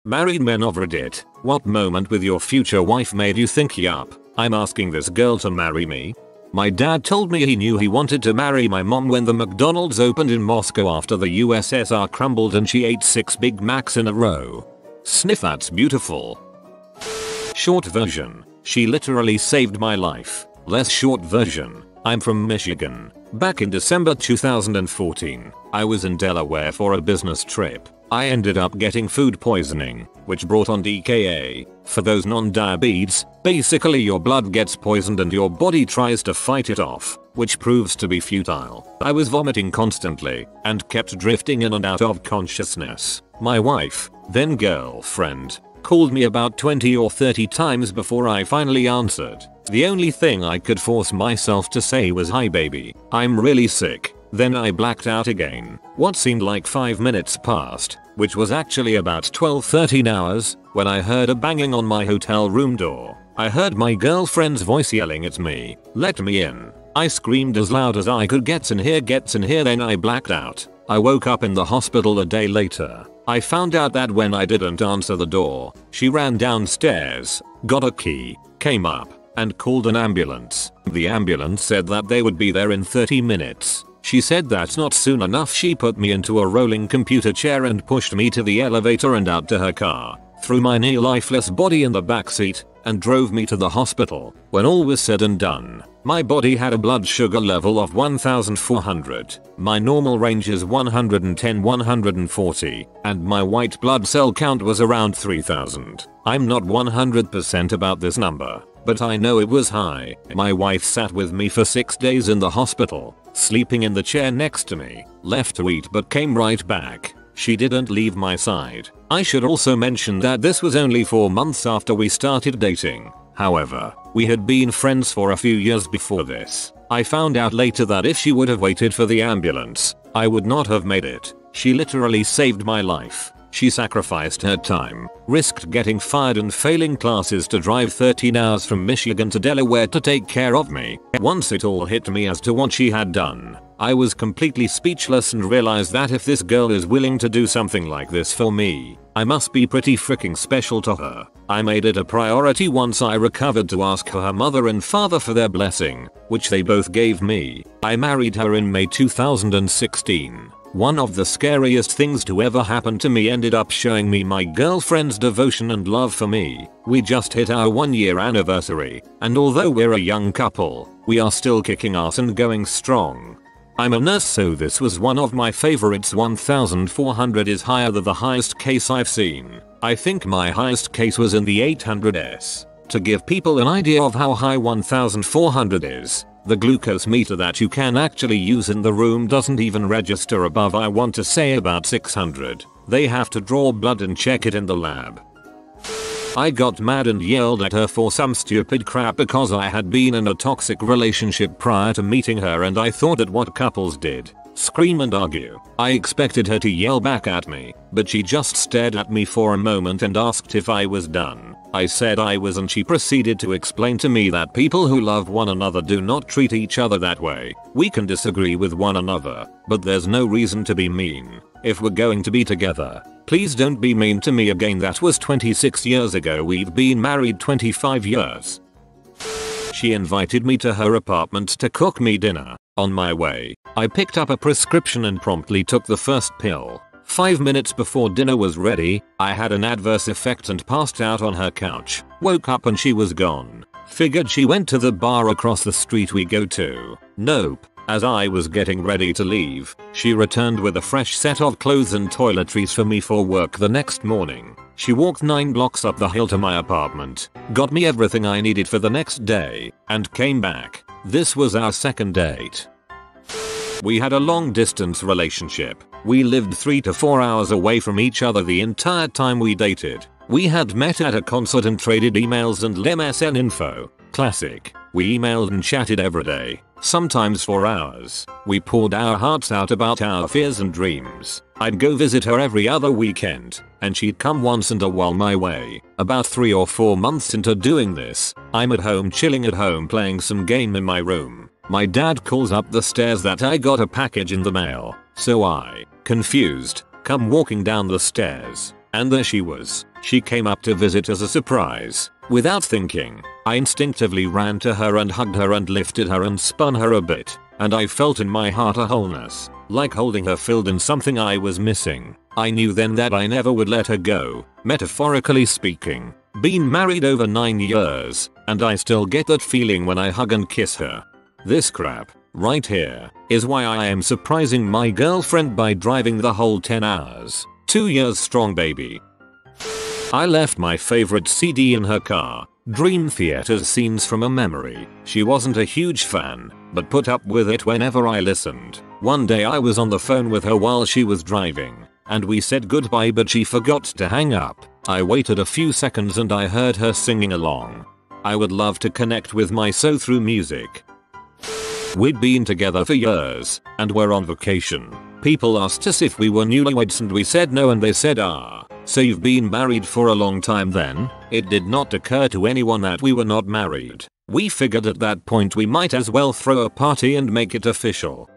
Married men of Reddit, what moment with your future wife made you think yup, I'm asking this girl to marry me? My dad told me he knew he wanted to marry my mom when the McDonald's opened in Moscow after the USSR crumbled and she ate 6 Big Macs in a row. Sniff, that's beautiful. Short version, she literally saved my life. Less short version, I'm from Michigan. Back in December 2014, I was in Delaware for a business trip. I ended up getting food poisoning, which brought on DKA. For those non-diabetes, basically your blood gets poisoned and your body tries to fight it off, which proves to be futile. I was vomiting constantly and kept drifting in and out of consciousness. My wife, then girlfriend, called me about 20 or 30 times before I finally answered. The only thing I could force myself to say was, "Hi baby, I'm really sick." Then I blacked out again. What seemed like 5 minutes passed, which was actually about 12-13 hours, when I heard a banging on my hotel room door. I heard my girlfriend's voice yelling at me, "Let me in." I screamed as loud as I could, "Gets in here, gets in here," then I blacked out. I woke up in the hospital a day later. I found out that when I didn't answer the door, she ran downstairs, got a key, came up, and called an ambulance. The ambulance said that they would be there in 30 minutes. She said that's not soon enough. She put me into a rolling computer chair and pushed me to the elevator and out to her car, threw my near lifeless body in the backseat, and drove me to the hospital. When all was said and done, my body had a blood sugar level of 1400. My normal range is 110-140, and my white blood cell count was around 3000. I'm not 100% about this number, but I know it was high. My wife sat with me for 6 days in the hospital, sleeping in the chair next to me, left to eat but came right back. She didn't leave my side. I should also mention that this was only 4 months after we started dating. However, we had been friends for a few years before this. I found out later that if she would have waited for the ambulance, I would not have made it. She literally saved my life. She sacrificed her time, risked getting fired and failing classes to drive 13 hours from Michigan to Delaware to take care of me. Once it all hit me as to what she had done, I was completely speechless and realized that if this girl is willing to do something like this for me, I must be pretty freaking special to her. I made it a priority once I recovered to ask her mother and father for their blessing, which they both gave me. I married her in May 2016. One of the scariest things to ever happen to me ended up showing me my girlfriend's devotion and love for me. We just hit our 1-year anniversary, and although we're a young couple, we are still kicking ass and going strong. I'm a nurse, so this was one of my favorites. 1400 is higher than the highest case I've seen. I think my highest case was in the 800s. To give people an idea of how high 1400 is, the glucose meter that you can actually use in the room doesn't even register above, I want to say, about 600. They have to draw blood and check it in the lab. I got mad and yelled at her for some stupid crap because I had been in a toxic relationship prior to meeting her, and I thought that what couples did, scream and argue. I expected her to yell back at me, but she just stared at me for a moment and asked if I was done. I said I was, and she proceeded to explain to me that people who love one another do not treat each other that way. We can disagree with one another, but there's no reason to be mean. If we're going to be together, please don't be mean to me again. That was 26 years ago. We've been married 25 years. She invited me to her apartment to cook me dinner. On my way, I picked up a prescription and promptly took the first pill. 5 minutes before dinner was ready, I had an adverse effect and passed out on her couch. Woke up and she was gone. Figured she went to the bar across the street we go to. Nope. As I was getting ready to leave, she returned with a fresh set of clothes and toiletries for me for work the next morning. She walked 9 blocks up the hill to my apartment, got me everything I needed for the next day, and came back. This was our second date. We had a long distance relationship. We lived 3 to 4 hours away from each other the entire time we dated. We had met at a concert and traded emails and MSN info. Classic. We emailed and chatted every day, sometimes for hours. We poured our hearts out about our fears and dreams. I'd go visit her every other weekend, and she'd come once in a while my way. About 3 or 4 months into doing this, I'm at home chilling at home playing some game in my room. My dad calls up the stairs that I got a package in the mail, so I, confused, come walking down the stairs. And there she was. She came up to visit as a surprise. Without thinking, I instinctively ran to her and hugged her and lifted her and spun her a bit. And I felt in my heart a wholeness, like holding her filled in something I was missing. I knew then that I never would let her go, metaphorically speaking. Been married over 9 years, and I still get that feeling when I hug and kiss her. This crap, right here, is why I am surprising my girlfriend by driving the whole 10 hours. 2 years strong, baby. I left my favorite CD in her car, Dream Theater's Scenes from a Memory. She wasn't a huge fan, but put up with it whenever I listened. One day I was on the phone with her while she was driving, and we said goodbye but she forgot to hang up. I waited a few seconds and I heard her singing along. I would love to connect with my so through music. We'd been together for years, and were on vacation. People asked us if we were newlyweds and we said no and they said so you've been married for a long time then? It did not occur to anyone that we were not married. We figured at that point we might as well throw a party and make it official.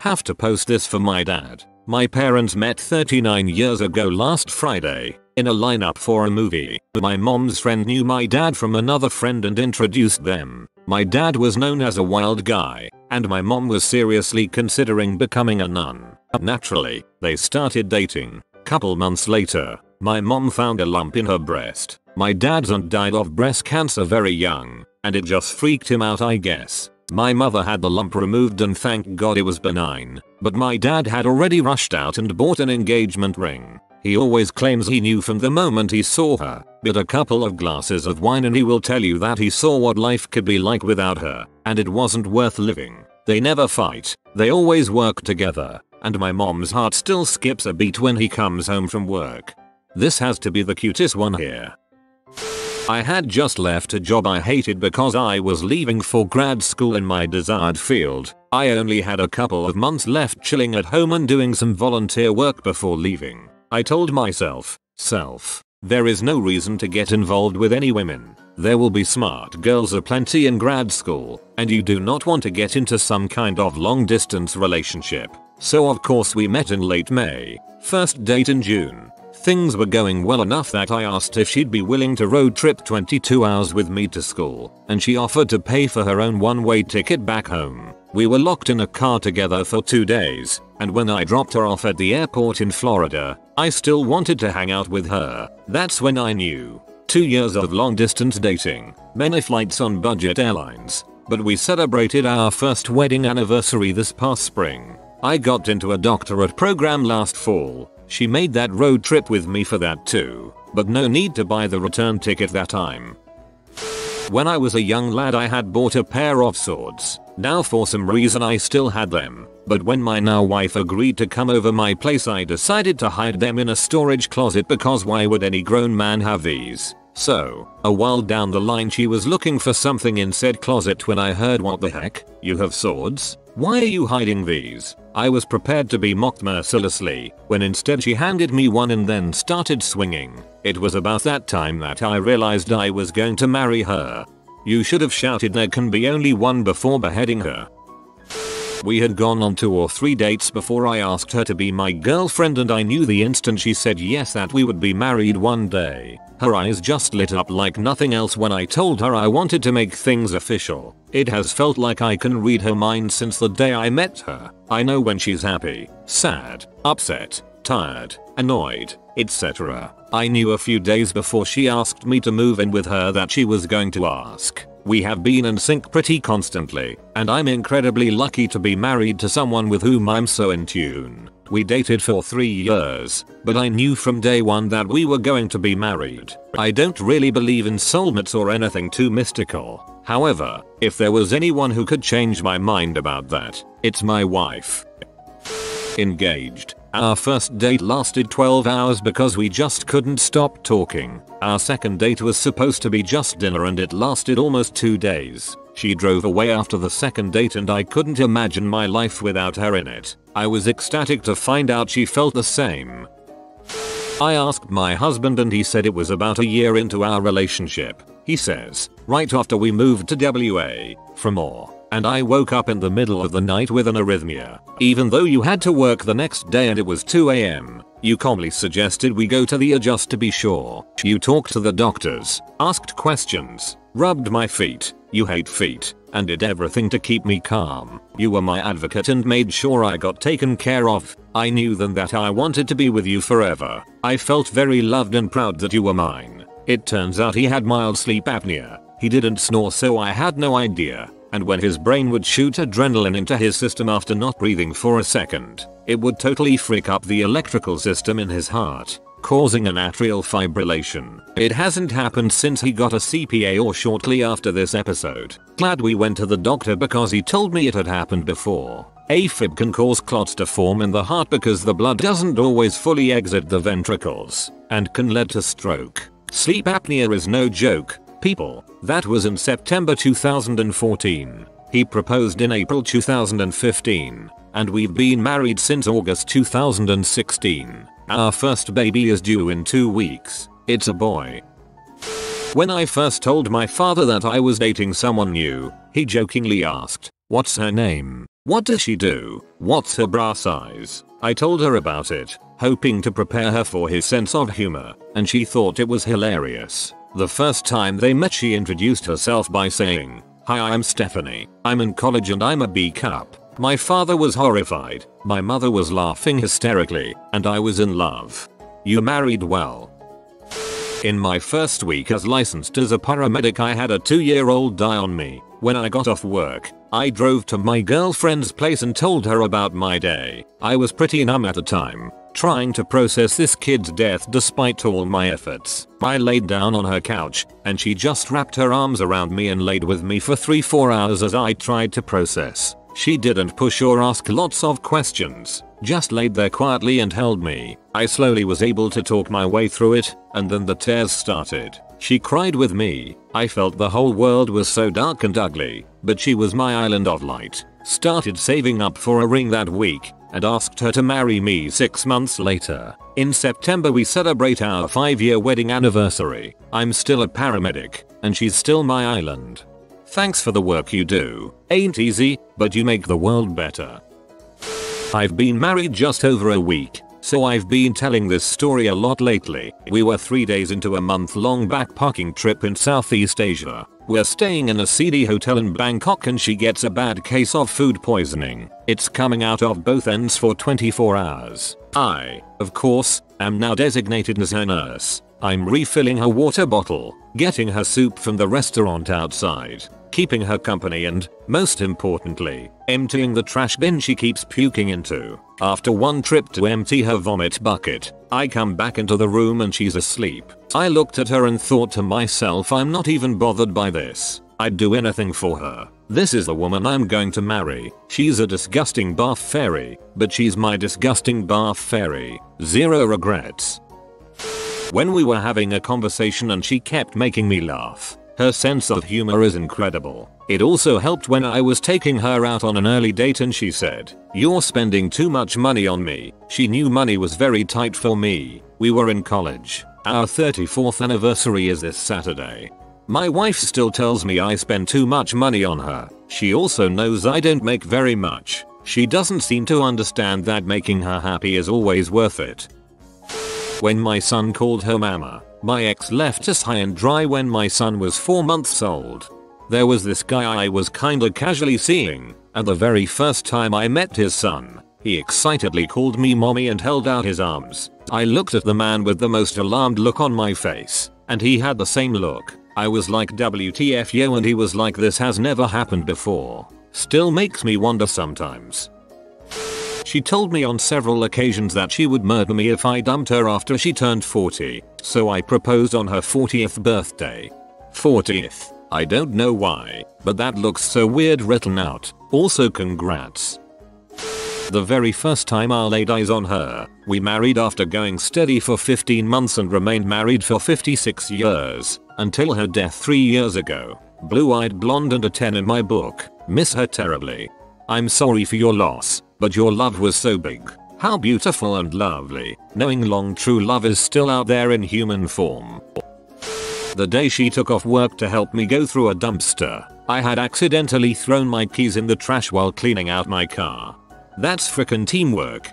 Have to post this for my dad. My parents met 39 years ago last Friday, in a lineup for a movie. My mom's friend knew my dad from another friend and introduced them. My dad was known as a wild guy, and my mom was seriously considering becoming a nun. Naturally, they started dating. Couple months later, my mom found a lump in her breast. My dad's aunt died of breast cancer very young, and it just freaked him out, I guess. My mother had the lump removed and thank God it was benign, but my dad had already rushed out and bought an engagement ring. He always claims he knew from the moment he saw her, but a couple of glasses of wine and he will tell you that he saw what life could be like without her, and it wasn't worth living. They never fight, they always work together, and my mom's heart still skips a beat when he comes home from work. This has to be the cutest one here. I had just left a job I hated because I was leaving for grad school in my desired field. I only had a couple of months left chilling at home and doing some volunteer work before leaving. I told myself, there is no reason to get involved with any women. There will be smart girls aplenty in grad school, and you do not want to get into some kind of long distance relationship. So of course we met in late May, first date in June. Things were going well enough that I asked if she'd be willing to road trip 22 hours with me to school, and she offered to pay for her own one-way ticket back home. We were locked in a car together for 2 days, and when I dropped her off at the airport in Florida, I still wanted to hang out with her. That's when I knew. 2 years of long-distance dating, many flights on budget airlines, but we celebrated our first wedding anniversary this past spring. I got into a doctorate program last fall. She made that road trip with me for that too, but no need to buy the return ticket that time. When I was a young lad I had bought a pair of swords. Now for some reason I still had them, but when my now wife agreed to come over my place I decided to hide them in a storage closet because why would any grown man have these? So, a while down the line she was looking for something in said closet when I heard, what the heck, you have swords? Why are you hiding these? I was prepared to be mocked mercilessly, when instead she handed me one and then started swinging. It was about that time that I realized I was going to marry her. You should have shouted there can be only one before beheading her. We had gone on 2 or 3 dates before I asked her to be my girlfriend, and I knew the instant she said yes that we would be married one day. Her eyes just lit up like nothing else when I told her I wanted to make things official. It has felt like I can read her mind since the day I met her. I know when she's happy, sad, upset, tired, annoyed, etc. I knew a few days before she asked me to move in with her that she was going to ask. We have been in sync pretty constantly, and I'm incredibly lucky to be married to someone with whom I'm so in tune. We dated for 3 years, but I knew from day one that we were going to be married. I don't really believe in soulmates or anything too mystical. However, if there was anyone who could change my mind about that, it's my wife. Engaged. Our first date lasted 12 hours because we just couldn't stop talking. Our second date was supposed to be just dinner and it lasted almost 2 days. She drove away after the second date and I couldn't imagine my life without her in it. I was ecstatic to find out she felt the same. I asked my husband and he said it was about a year into our relationship. He says, right after we moved to WA, for more. And I woke up in the middle of the night with an arrhythmia. Even though you had to work the next day and it was 2 AM, You calmly suggested we go to the ER just to be sure. You talked to the doctors, asked questions, rubbed my feet, you hate feet, and did everything to keep me calm. You were my advocate and made sure I got taken care of. I knew then that I wanted to be with you forever. I felt very loved and proud that you were mine. It turns out he had mild sleep apnea. He didn't snore, so I had no idea. And when his brain would shoot adrenaline into his system after not breathing for a second, it would totally freak up the electrical system in his heart, causing an atrial fibrillation. It hasn't happened since he got a CPA or shortly after this episode. Glad we went to the doctor because he told me it had happened before. AFib can cause clots to form in the heart because the blood doesn't always fully exit the ventricles, and can lead to stroke. Sleep apnea is no joke, people. That was in September 2014. He proposed in April 2015, and we've been married since August 2016. Our first baby is due in 2 weeks. It's a boy. When I first told my father that I was dating someone new, he jokingly asked, "What's her name? What does she do? What's her bra size?" I told her about it, hoping to prepare her for his sense of humor, and she thought it was hilarious. The first time they met, she introduced herself by saying, "Hi, I'm Stephanie. I'm in college and I'm a B cup." My father was horrified, my mother was laughing hysterically, and I was in love. You married well. In my first week as licensed as a paramedic, I had a 2-year-old die on me. When I got off work, I drove to my girlfriend's place and told her about my day. I was pretty numb at the time, trying to process this kid's death despite all my efforts. I laid down on her couch, and she just wrapped her arms around me and laid with me for 3-4 hours as I tried to process. She didn't push or ask lots of questions, just laid there quietly and held me. I slowly was able to talk my way through it, and then the tears started. She cried with me. I felt the whole world was so dark and ugly, but she was my island of light. Started saving up for a ring that week, and asked her to marry me 6 months later. In September we celebrate our 5-year wedding anniversary. I'm still a paramedic, and she's still my island. Thanks for the work you do. Ain't easy, but you make the world better. I've been married just over a week, so I've been telling this story a lot lately. We were 3 days into a month-long backpacking trip in Southeast Asia. We're staying in a seedy hotel in Bangkok and she gets a bad case of food poisoning. It's coming out of both ends for 24 hours. I, of course, am now designated as her nurse. I'm refilling her water bottle, getting her soup from the restaurant outside, keeping her company and, most importantly, emptying the trash bin she keeps puking into. After one trip to empty her vomit bucket, I come back into the room and she's asleep. I looked at her and thought to myself, I'm not even bothered by this. I'd do anything for her. This is the woman I'm going to marry. She's a disgusting bath fairy, but she's my disgusting bath fairy. Zero regrets. When we were having a conversation and she kept making me laugh. Her sense of humor is incredible. It also helped when I was taking her out on an early date and she said, "You're spending too much money on me." She knew money was very tight for me. We were in college. Our 34th anniversary is this Saturday. My wife still tells me I spend too much money on her. She also knows I don't make very much. She doesn't seem to understand that making her happy is always worth it. When my son called her mama, my ex left us high and dry when my son was 4 months old. There was this guy I was kinda casually seeing, and the very first time I met his son, he excitedly called me mommy and held out his arms. I looked at the man with the most alarmed look on my face, and he had the same look. I was like, WTF yo, and he was like, this has never happened before. Still makes me wonder sometimes. She told me on several occasions that she would murder me if I dumped her after she turned 40, so I proposed on her 40th birthday. 40th. I don't know why, but that looks so weird written out. Also congrats. The very first time I laid eyes on her, we married after going steady for 15 months and remained married for 56 years, until her death 3 years ago. Blue-eyed blonde and a 10 in my book. Miss her terribly. I'm sorry for your loss, but your love was so big. How beautiful and lovely, knowing long true love is still out there in human form. The day she took off work to help me go through a dumpster, I had accidentally thrown my keys in the trash while cleaning out my car. That's frickin' teamwork.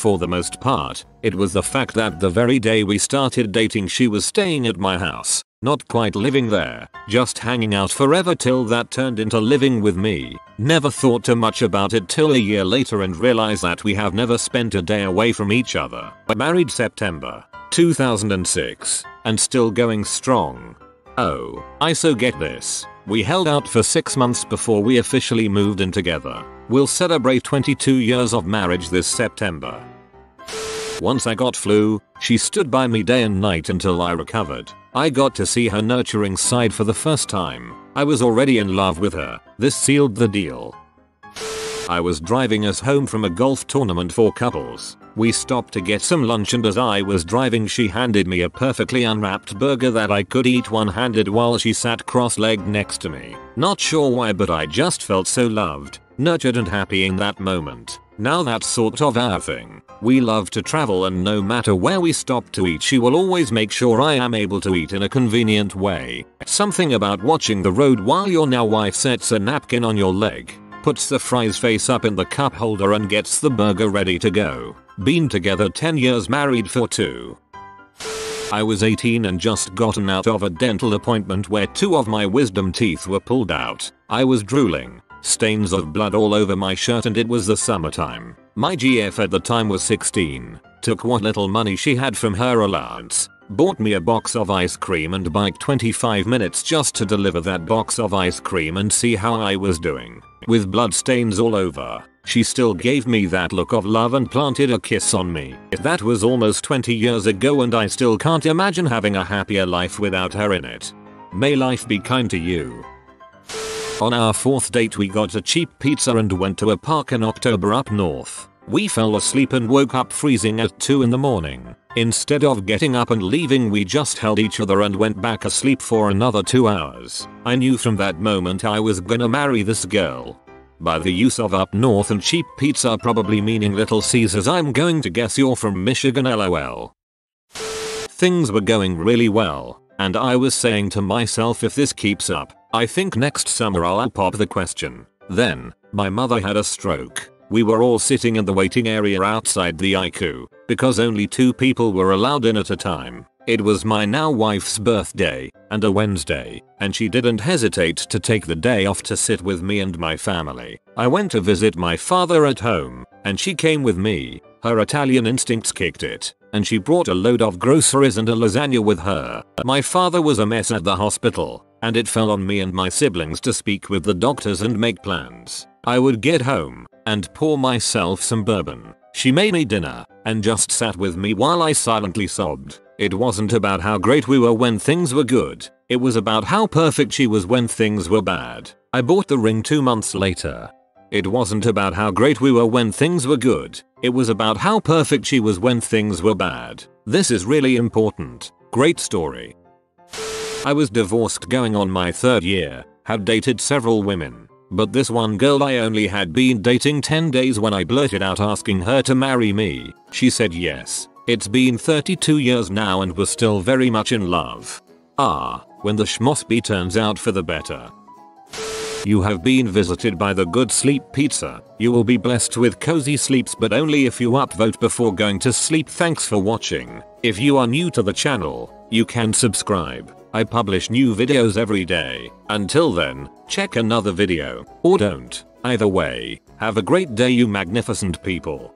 For the most part, it was the fact that the very day we started dating she was staying at my house. Not quite living there, just hanging out forever till that turned into living with me. Never thought too much about it till a year later and realized that we have never spent a day away from each other. Married September 2006 and still going strong. Oh, I so get this. We held out for 6 months before we officially moved in together. We'll celebrate 22 years of marriage this September. Once I got flu, she stood by me day and night until I recovered. I got to see her nurturing side for the first time. I was already in love with her. This sealed the deal. I was driving us home from a golf tournament for couples. We stopped to get some lunch and as I was driving she handed me a perfectly unwrapped burger that I could eat one-handed while she sat cross-legged next to me. Not sure why but I just felt so loved, nurtured and happy in that moment. Now that's sort of our thing. We love to travel and no matter where we stop to eat she will always make sure I am able to eat in a convenient way. Something about watching the road while your now wife sets a napkin on your leg, puts the fries face up in the cup holder and gets the burger ready to go. Been together 10 years, married for 2. I was 18 and just gotten out of a dental appointment where 2 of my wisdom teeth were pulled out. I was drooling. Stains of blood all over my shirt and it was the summertime. My GF at the time was 16. Took what little money she had from her allowance. Bought me a box of ice cream and biked 25 minutes just to deliver that box of ice cream and see how I was doing. With blood stains all over, she still gave me that look of love and planted a kiss on me. That was almost 20 years ago and I still can't imagine having a happier life without her in it. May life be kind to you. On our 4th date we got a cheap pizza and went to a park in October up north. We fell asleep and woke up freezing at 2 in the morning. Instead of getting up and leaving we just held each other and went back asleep for another 2 hours. I knew from that moment I was gonna marry this girl. By the use of up north and cheap pizza probably meaning Little Caesars, I'm going to guess you're from Michigan, lol. Things were going really well, and I was saying to myself if this keeps up, I think next summer I'll pop the question. Then, my mother had a stroke. We were all sitting in the waiting area outside the ICU, because only 2 people were allowed in at a time. It was my now wife's birthday, and a Wednesday, and she didn't hesitate to take the day off to sit with me and my family. I went to visit my father at home, and she came with me. Her Italian instincts kicked it, and she brought a load of groceries and a lasagna with her. My father was a mess at the hospital, and it fell on me and my siblings to speak with the doctors and make plans. I would get home and pour myself some bourbon. She made me dinner and just sat with me while I silently sobbed. It wasn't about how great we were when things were good. It was about how perfect she was when things were bad. I bought the ring 2 months later. It wasn't about how great we were when things were good. It was about how perfect she was when things were bad. This is really important. Great story. I was divorced going on my 3rd year, had dated several women, but this one girl I only had been dating 10 days when I blurted out asking her to marry me. She said yes. It's been 32 years now and we're still very much in love. When the schmossby turns out for the better. You have been visited by the Good Sleep Pizza. You will be blessed with cozy sleeps but only if you upvote before going to sleep. Thanks for watching. If you are new to the channel, you can subscribe. I publish new videos every day. Until then, check another video, or don't. Either way, have a great day you magnificent people.